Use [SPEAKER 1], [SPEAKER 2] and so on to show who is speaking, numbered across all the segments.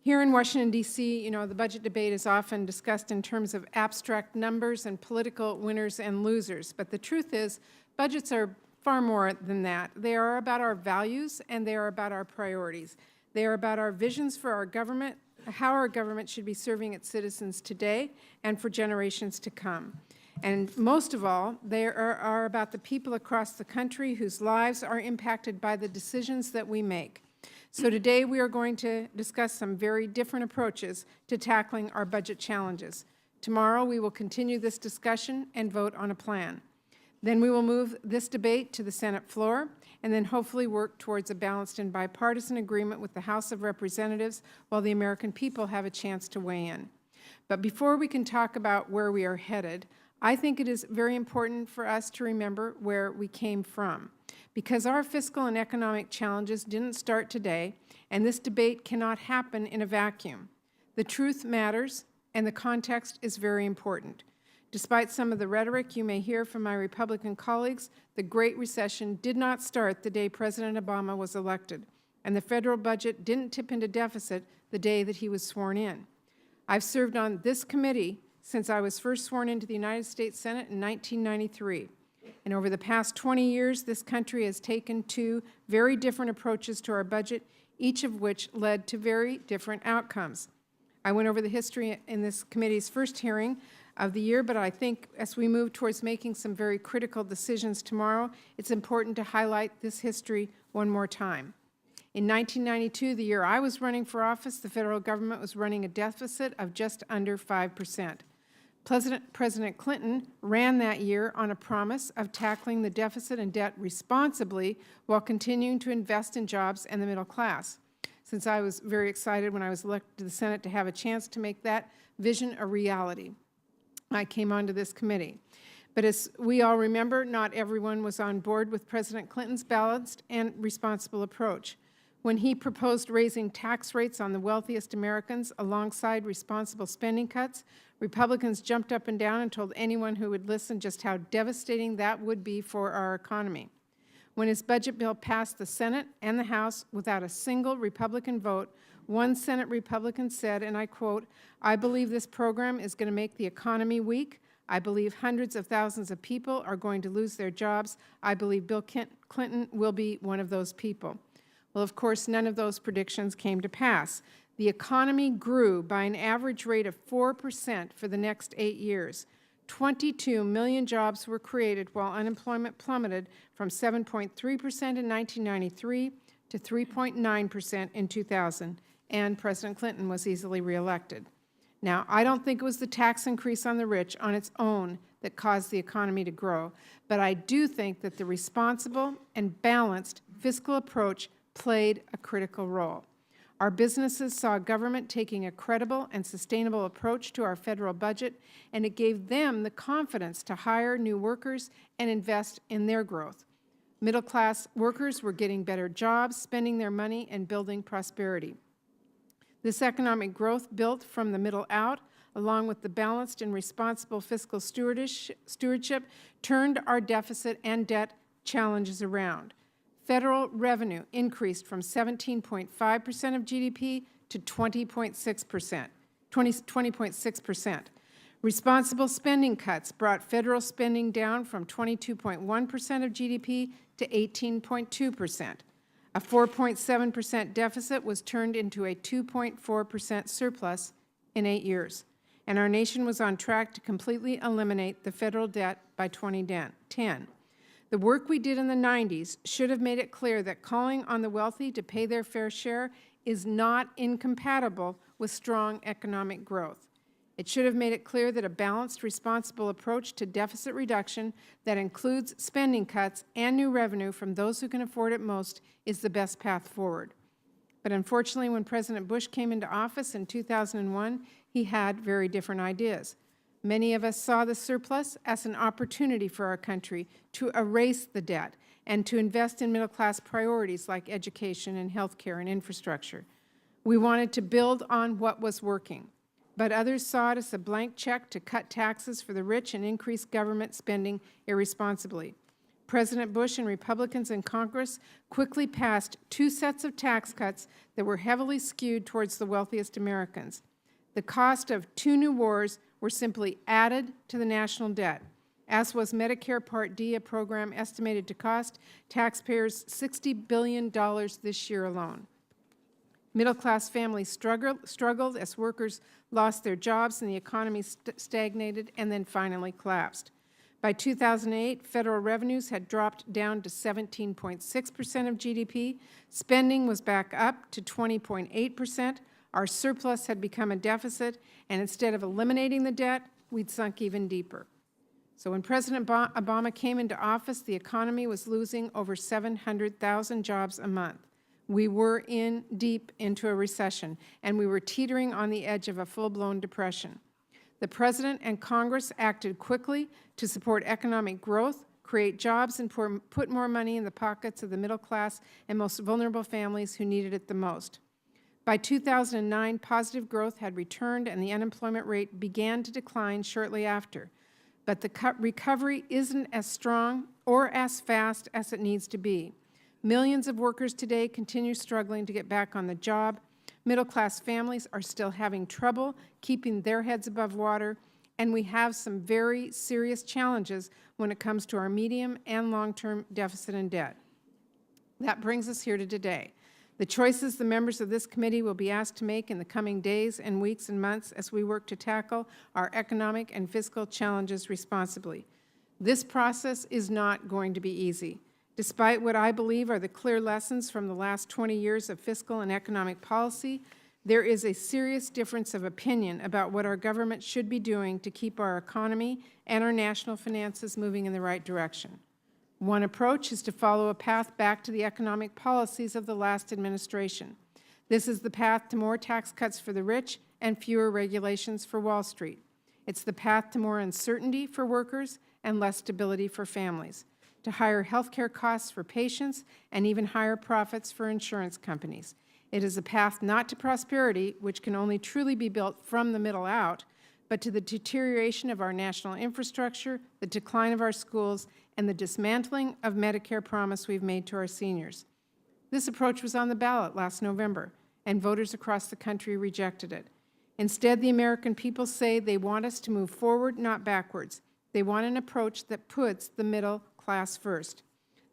[SPEAKER 1] Here in Washington, D.C., the budget debate is often discussed in terms of abstract numbers and political winners and losers. But the truth is, budgets are far more than that. They are about our values and they are about our priorities. They are about our visions for our government, how our government should be serving its citizens today and for generations to come. And most of all, they are about the people across the country whose lives are impacted by the decisions that we make. So today we are going to discuss some very different approaches to tackling our budget challenges. Tomorrow we will continue this discussion and vote on a plan. Then we will move this debate to the Senate floor and then hopefully work towards a balanced and bipartisan agreement with the House of Representatives while the American people have a chance to weigh in. But before we can talk about where we are headed, I think it is very important for us to remember where we came from. Because our fiscal and economic challenges didn't start today, and this debate cannot happen in a vacuum. The truth matters, and the context is very important. Despite some of the rhetoric you may hear from my Republican colleagues, the Great Recession did not start the day President Obama was elected, and the federal budget didn't tip into deficit the day that he was sworn in. I've served on this committee since I was first sworn into the United States Senate in 1993. And over the past 20 years, this country has taken two very different approaches to our budget, each of which led to very different outcomes. I went over the history in this committee's first hearing of the year, but I think as we move towards making some very critical decisions tomorrow, it's important to highlight this history one more time. In 1992, the year I was running for office, the federal government was running a deficit of just under 5%. President Clinton ran that year on a promise of tackling the deficit and debt responsibly while continuing to invest in jobs and the middle class. Since I was very excited when I was elected to the Senate to have a chance to make that vision a reality, I came onto this committee. But as we all remember, not everyone was on board with President Clinton's balanced and responsible approach. When he proposed raising tax rates on the wealthiest Americans alongside responsible spending cuts, Republicans jumped up and down and told anyone who would listen just how devastating that would be for our economy. When his budget bill passed the Senate and the House without a single Republican vote, one Senate Republican said, and I quote, "I believe this program is going to make the economy weak. I believe hundreds of thousands of people are going to lose their jobs. I believe Bill Clinton will be one of those people." Well, of course, none of those predictions came to pass. The economy grew by an average rate of 4% for the next 8 years. 22 million jobs were created while unemployment plummeted from 7.3% in 1993 to 3.9% in 2000, and President Clinton was easily reelected. Now, I don't think it was the tax increase on the rich on its own that caused the economy to grow, but I do think that the responsible and balanced fiscal approach played a critical role. Our businesses saw government taking a credible and sustainable approach to our federal budget, and it gave them the confidence to hire new workers and invest in their growth. Middle-class workers were getting better jobs, spending their money, and building prosperity. This economic growth built from the middle out, along with the balanced and responsible fiscal stewardship, turned our deficit and debt challenges around. Federal revenue increased from 17.5% of GDP to 20.6%. Responsible spending cuts brought federal spending down from 22.1% of GDP to 18.2%. A 4.7% deficit was turned into a 2.4% surplus in 8 years, and our nation was on track to completely eliminate the federal debt by 2010. The work we did in the 90s should have made it clear that calling on the wealthy to pay their fair share is not incompatible with strong economic growth. It should have made it clear that a balanced, responsible approach to deficit reduction that includes spending cuts and new revenue from those who can afford it most is the best path forward. But unfortunately, when President Bush came into office in 2001, he had very different ideas. Many of us saw the surplus as an opportunity for our country to erase the debt and to invest in middle-class priorities like education and health care and infrastructure. We wanted to build on what was working, but others saw it as a blank check to cut taxes for the rich and increase government spending irresponsibly. President Bush and Republicans in Congress quickly passed 2 sets of tax cuts that were heavily skewed towards the wealthiest Americans. The cost of 2 new wars were simply added to the national debt, as was Medicare Part D, a program estimated to cost taxpayers $60 billion this year alone. Middle-class families struggled as workers lost their jobs and the economy stagnated and then finally collapsed. By 2008, federal revenues had dropped down to 17.6% of GDP. Spending was back up to 20.8%. Our surplus had become a deficit, and instead of eliminating the debt, we'd sunk even deeper. So when President Obama came into office, the economy was losing over 700,000 jobs a month. We were deep into a recession, and we were teetering on the edge of a full-blown depression. The President and Congress acted quickly to support economic growth, create jobs, and put more money in the pockets of the middle class and most vulnerable families who needed it the most. By 2009, positive growth had returned and the unemployment rate began to decline shortly after. But the recovery isn't as strong or as fast as it needs to be. Millions of workers today continue struggling to get back on the job. Middle-class families are still having trouble keeping their heads above water, and we have some very serious challenges when it comes to our medium and long-term deficit and debt. That brings us here to today. The choices the members of this committee will be asked to make in the coming days and weeks and months as we work to tackle our economic and fiscal challenges responsibly. This process is not going to be easy. Despite what I believe are the clear lessons from the last 20 years of fiscal and economic policy, there is a serious difference of opinion about what our government should be doing to keep our economy and our national finances moving in the right direction. One approach is to follow a path back to the economic policies of the last administration. This is the path to more tax cuts for the rich and fewer regulations for Wall Street. It's the path to more uncertainty for workers and less stability for families, to higher health care costs for patients and even higher profits for insurance companies. It is a path not to prosperity, which can only truly be built from the middle out, but to the deterioration of our national infrastructure, the decline of our schools, and the dismantling of Medicare promise we've made to our seniors. This approach was on the ballot last November, and voters across the country rejected it. Instead, the American people say they want us to move forward, not backwards. They want an approach that puts the middle class first,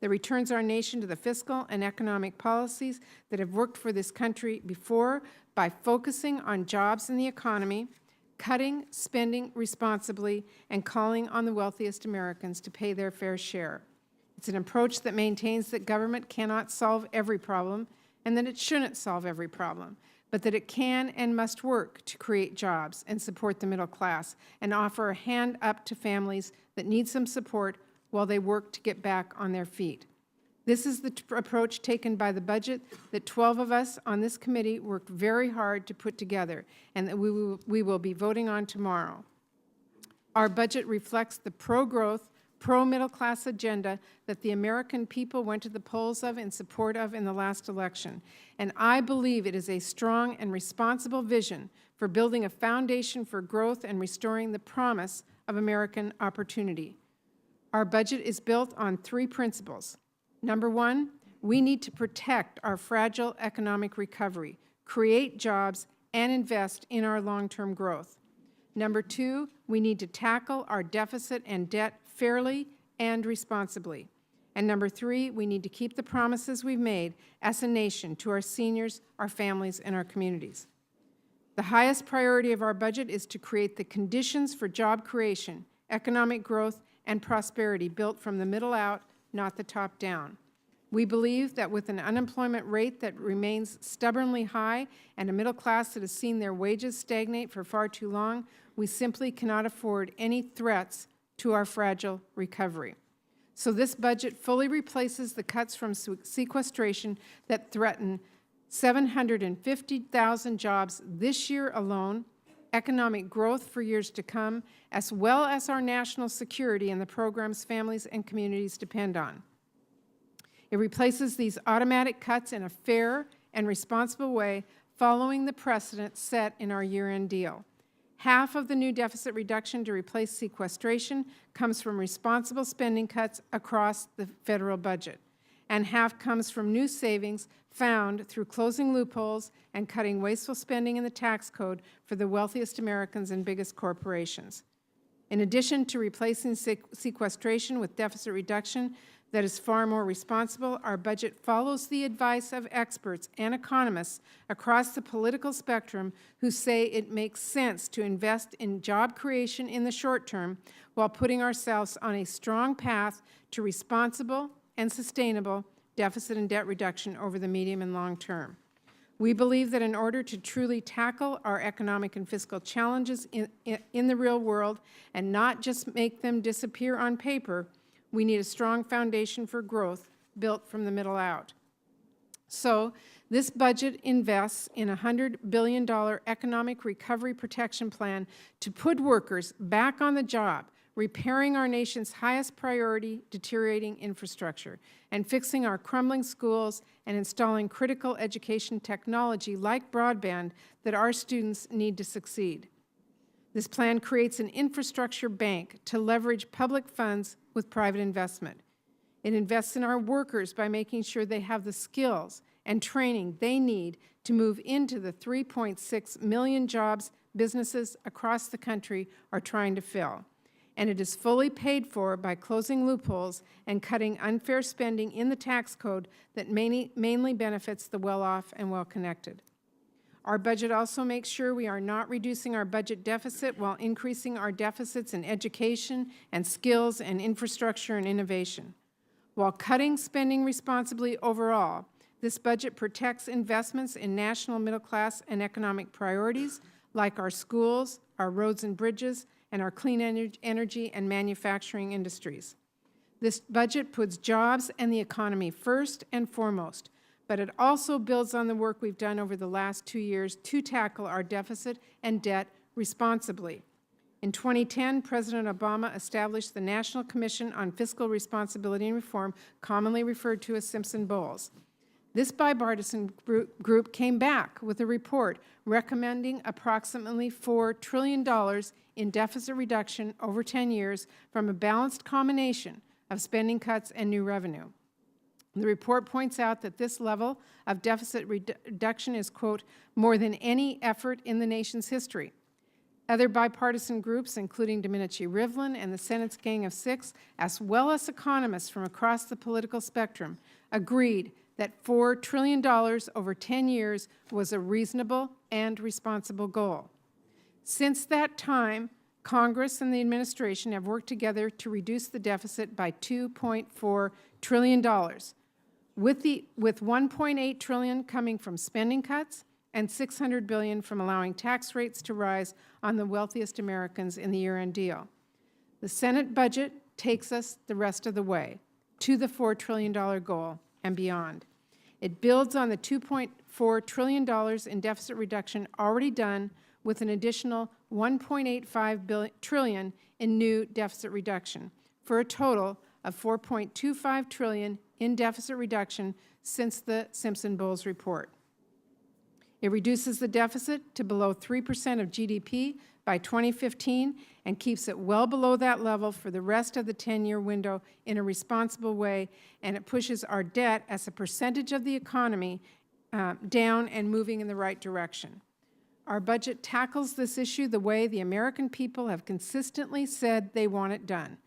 [SPEAKER 1] that returns our nation to the fiscal and economic policies that have worked for this country before by focusing on jobs and the economy, cutting spending responsibly, and calling on the wealthiest Americans to pay their fair share. It's an approach that maintains that government cannot solve every problem and that it shouldn't solve every problem, but that it can and must work to create jobs and support the middle class and offer a hand up to families that need some support while they work to get back on their feet. This is the approach taken by the budget that 12 of us on this committee worked very hard to put together and that we will be voting on tomorrow. Our budget reflects the pro-growth, pro-middle-class agenda that the American people went to the polls of in support of in the last election. And I believe it is a strong and responsible vision for building a foundation for growth and restoring the promise of American opportunity. Our budget is built on 3 principles. Number 1, we need to protect our fragile economic recovery, create jobs, and invest in our long-term growth. Number 2, we need to tackle our deficit and debt fairly and responsibly. And number 3, we need to keep the promises we've made as a nation to our seniors, our families, and our communities. The highest priority of our budget is to create the conditions for job creation, economic growth, and prosperity built from the middle out, not the top down. We believe that with an unemployment rate that remains stubbornly high and a middle class that has seen their wages stagnate for far too long, we simply cannot afford any threats to our fragile recovery. So this budget fully replaces the cuts from sequestration that threaten 750,000 jobs this year alone, economic growth for years to come, as well as our national security and the programs families and communities depend on. It replaces these automatic cuts in a fair and responsible way following the precedent set in our year-end deal. Half of the new deficit reduction to replace sequestration comes from responsible spending cuts across the federal budget, and half comes from new savings found through closing loopholes and cutting wasteful spending in the tax code for the wealthiest Americans and biggest corporations. In addition to replacing sequestration with deficit reduction that is far more responsible, our budget follows the advice of experts and economists across the political spectrum who say it makes sense to invest in job creation in the short term while putting ourselves on a strong path to responsible and sustainable deficit and debt reduction over the medium and long term. We believe that in order to truly tackle our economic and fiscal challenges in the real world and not just make them disappear on paper, we need a strong foundation for growth built from the middle out. So, this budget invests in a $100 billion economic recovery protection plan to put workers back on the job, repairing our nation's highest priority deteriorating infrastructure, and fixing our crumbling schools and installing critical education technology like broadband that our students need to succeed. This plan creates an infrastructure bank to leverage public funds with private investment. It invests in our workers by making sure they have the skills and training they need to move into the 3.6 million jobs businesses across the country are trying to fill. And it is fully paid for by closing loopholes and cutting unfair spending in the tax code that mainly benefits the well-off and well-connected. Our budget also makes sure we are not reducing our budget deficit while increasing our deficits in education and skills and infrastructure and innovation. While cutting spending responsibly overall, this budget protects investments in national middle class and economic priorities like our schools, our roads and bridges, and our clean energy and manufacturing industries. This budget puts jobs and the economy first and foremost, but it also builds on the work we've done over the last 2 years to tackle our deficit and debt responsibly. In 2010, President Obama established the National Commission on Fiscal Responsibility and Reform, commonly referred to as Simpson-Bowles. This bipartisan group came back with a report recommending approximately $4 trillion in deficit reduction over 10 years from a balanced combination of spending cuts and new revenue. The report points out that this level of deficit reduction is, quote, more than any effort in the nation's history. Other bipartisan groups, including Domenici Rivlin and the Senate's Gang of Six, as well as economists from across the political spectrum, agreed that $4 trillion over 10 years was a reasonable and responsible goal. Since that time, Congress and the administration have worked together to reduce the deficit by $2.4 trillion, with $1.8 trillion coming from spending cuts and $600 billion from allowing tax rates to rise on the wealthiest Americans in the year-end deal. The Senate budget takes us the rest of the way to the $4 trillion goal and beyond. It builds on the $2.4 trillion in deficit reduction already done with an additional $1.85 trillion in new deficit reduction, for a total of $4.25 trillion in deficit reduction since the Simpson-Bowles report. It reduces the deficit to below 3% of GDP by 2015 and keeps it well below that level for the rest of the 10-year window in a responsible way, and it pushes our debt as a percentage of the economy down and moving in the right direction. Our budget tackles this issue the way the American people have consistently said they want it done,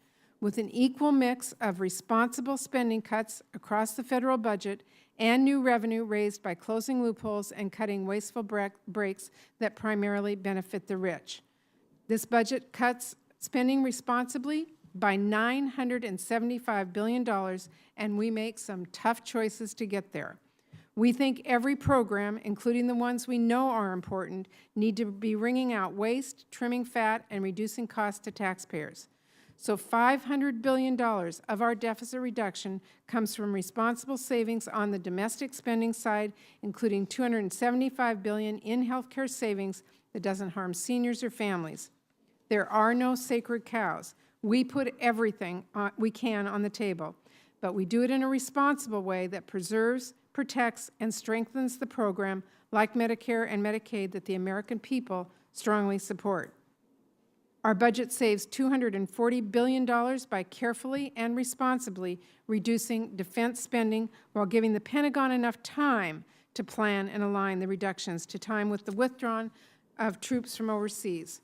[SPEAKER 1] with an equal mix of responsible spending cuts across the federal budget and new revenue raised by closing loopholes and cutting wasteful breaks that primarily benefit the rich. This budget cuts spending responsibly by $975 billion, and we make some tough choices to get there. We think every program, including the ones we know are important, need to be wringing out waste, trimming fat, and reducing costs to taxpayers. So $500 billion of our deficit reduction comes from responsible savings on the domestic spending side, including $275 billion in health care savings that doesn't harm seniors or families. There are no sacred cows. We put everything we can on the table, but we do it in a responsible way that preserves, protects, and strengthens the program, like Medicare and Medicaid, that the American people strongly support. Our budget saves $240 billion by carefully and responsibly reducing defense spending while giving the Pentagon enough time to plan and align the reductions to time with the withdrawal of troops from overseas.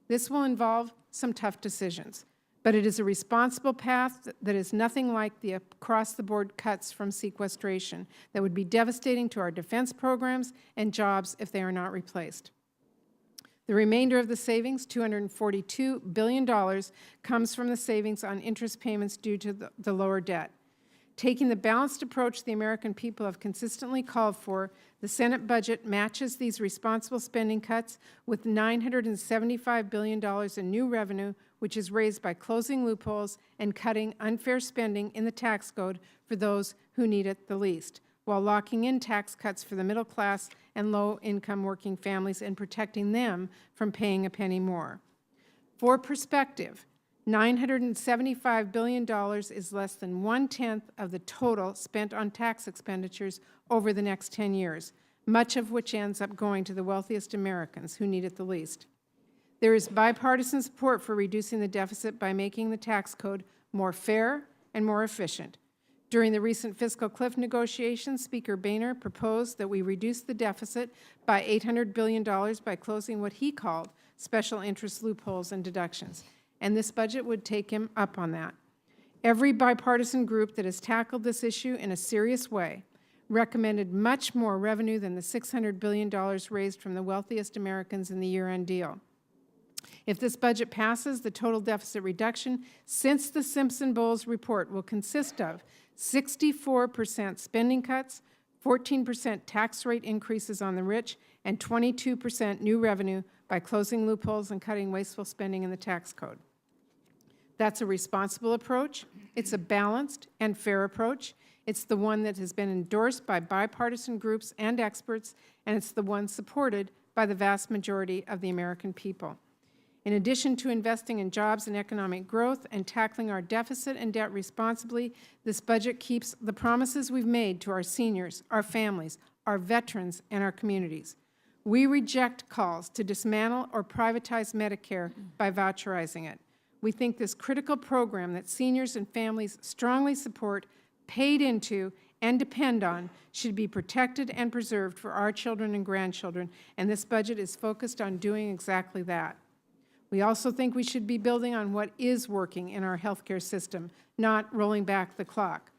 [SPEAKER 1] This will involve some tough decisions, but it is a responsible path that is nothing like the across-the-board cuts from sequestration that would be devastating to our defense programs and jobs if they are not replaced. The remainder of the savings, $242 billion, comes from the savings on interest payments due to the lower debt. Taking the balanced approach the American people have consistently called for, the Senate budget matches these responsible spending cuts with $975 billion in new revenue, which is raised by closing loopholes and cutting unfair spending in the tax code for those who need it the least, while locking in tax cuts for the middle class and low-income working families and protecting them from paying a penny more. For perspective, $975 billion is less than 1/10 of the total spent on tax expenditures over the next 10 years, much of which ends up going to the wealthiest Americans who need it the least. There is bipartisan support for reducing the deficit by making the tax code more fair and more efficient. During the recent fiscal cliff negotiations, Speaker Boehner proposed that we reduce the deficit by $800 billion by closing what he called special interest loopholes and deductions, and this budget would take him up on that. Every bipartisan group that has tackled this issue in a serious way recommended much more revenue than the $600 billion raised from the wealthiest Americans in the year-end deal. If this budget passes, the total deficit reduction since the Simpson-Bowles report will consist of 64% spending cuts, 14% tax rate increases on the rich, and 22% new revenue by closing loopholes and cutting wasteful spending in the tax code. That's a responsible approach. It's a balanced and fair approach. It's the one that has been endorsed by bipartisan groups and experts, and it's the one supported by the vast majority of the American people. In addition to investing in jobs and economic growth and tackling our deficit and debt responsibly, this budget keeps the promises we've made to our seniors, our families, our veterans, and our communities. We reject calls to dismantle or privatize Medicare by voucherizing it. We think this critical program that seniors and families strongly support, paid into, and depend on should be protected and preserved for our children and grandchildren, and this budget is focused on doing exactly that. We also think we should be building on what is working in our healthcare system, not rolling back the clock.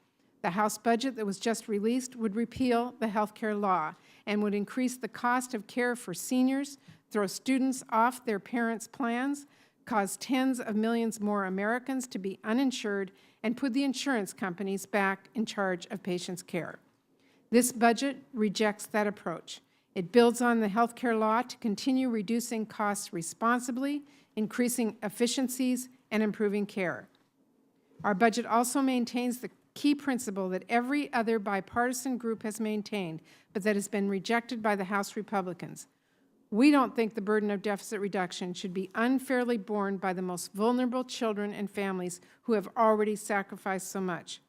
[SPEAKER 1] The House budget that was just released would repeal the healthcare law and would increase the cost of care for seniors, throw students off their parents' plans, cause tens of millions more Americans to be uninsured, and put the insurance companies back in charge of patients' care. This budget rejects that approach. It builds on the healthcare law to continue reducing costs responsibly, increasing efficiencies, and improving care. Our budget also maintains the key principle that every other bipartisan group has maintained, but that has been rejected by the House Republicans. We don't think the burden of deficit reduction should be unfairly borne by the most vulnerable children and families who have already sacrificed so much.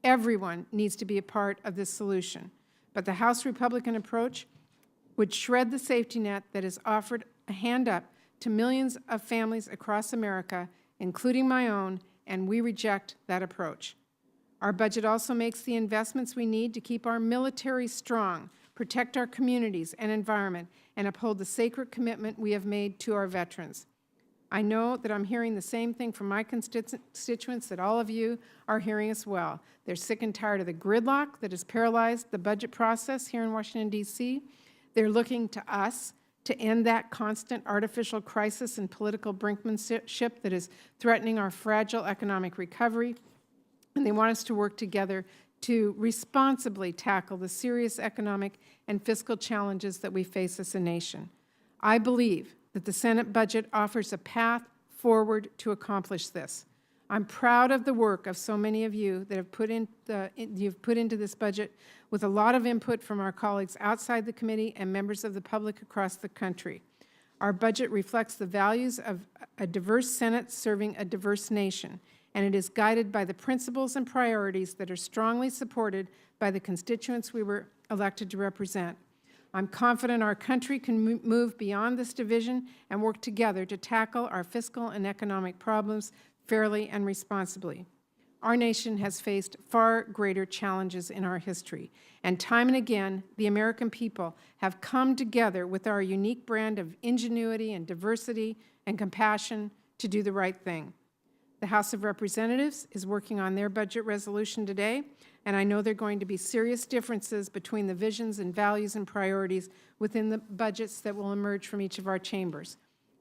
[SPEAKER 1] Everyone needs to be a part of this solution, but the House Republican approach would shred the safety net that has offered a hand up to millions of families across America, including my own, and we reject that approach. Our budget also makes the investments we need to keep our military strong, protect our communities and environment, and uphold the sacred commitment we have made to our veterans. I know that I'm hearing the same thing from my constituents that all of you are hearing as well. They're sick and tired of the gridlock that has paralyzed the budget process here in Washington, D.C. They're looking to us to end that constant artificial crisis and political brinkmanship that is threatening our fragile economic recovery, and they want us to work together to responsibly tackle the serious economic and fiscal challenges that we face as a nation. I believe that the Senate budget offers a path forward to accomplish this. I'm proud of the work of so many of you that have you've put into this budget with a lot of input from our colleagues outside the committee and members of the public across the country. Our budget reflects the values of a diverse Senate serving a diverse nation, and it is guided by the principles and priorities that are strongly supported by the constituents we were elected to represent. I'm confident our country can move beyond this division and work together to tackle our fiscal and economic problems fairly and responsibly. Our nation has faced far greater challenges in our history, and time and again, the American people have come together with our unique brand of ingenuity and diversity and compassion to do the right thing. The House of Representatives is working on their budget resolution today, and I know there are going to be serious differences between the visions and values and priorities within the budgets that will emerge from each of our chambers.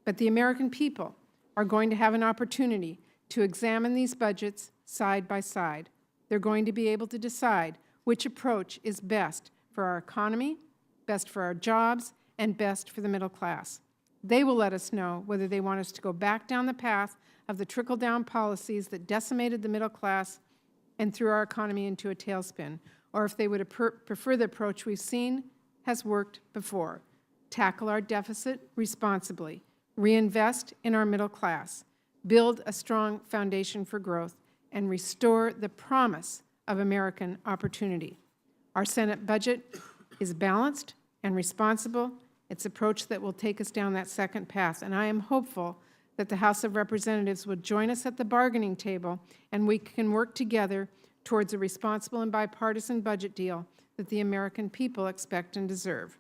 [SPEAKER 1] But the American people are going to have an opportunity to examine these budgets side by side. They're going to be able to decide which approach is best for our economy, best for our jobs, and best for the middle class. They will let us know whether they want us to go back down the path of the trickle-down policies that decimated the middle class and threw our economy into a tailspin, or if they would prefer the approach we've seen has worked before: tackle our deficit responsibly, reinvest in our middle class, build a strong foundation for growth, and restore the promise of American opportunity. Our Senate budget is balanced and responsible. It's an approach that will take us down that second path, and I am hopeful that the House of Representatives will join us at the bargaining table and we can work together towards a responsible and bipartisan budget deal that the American people expect and deserve.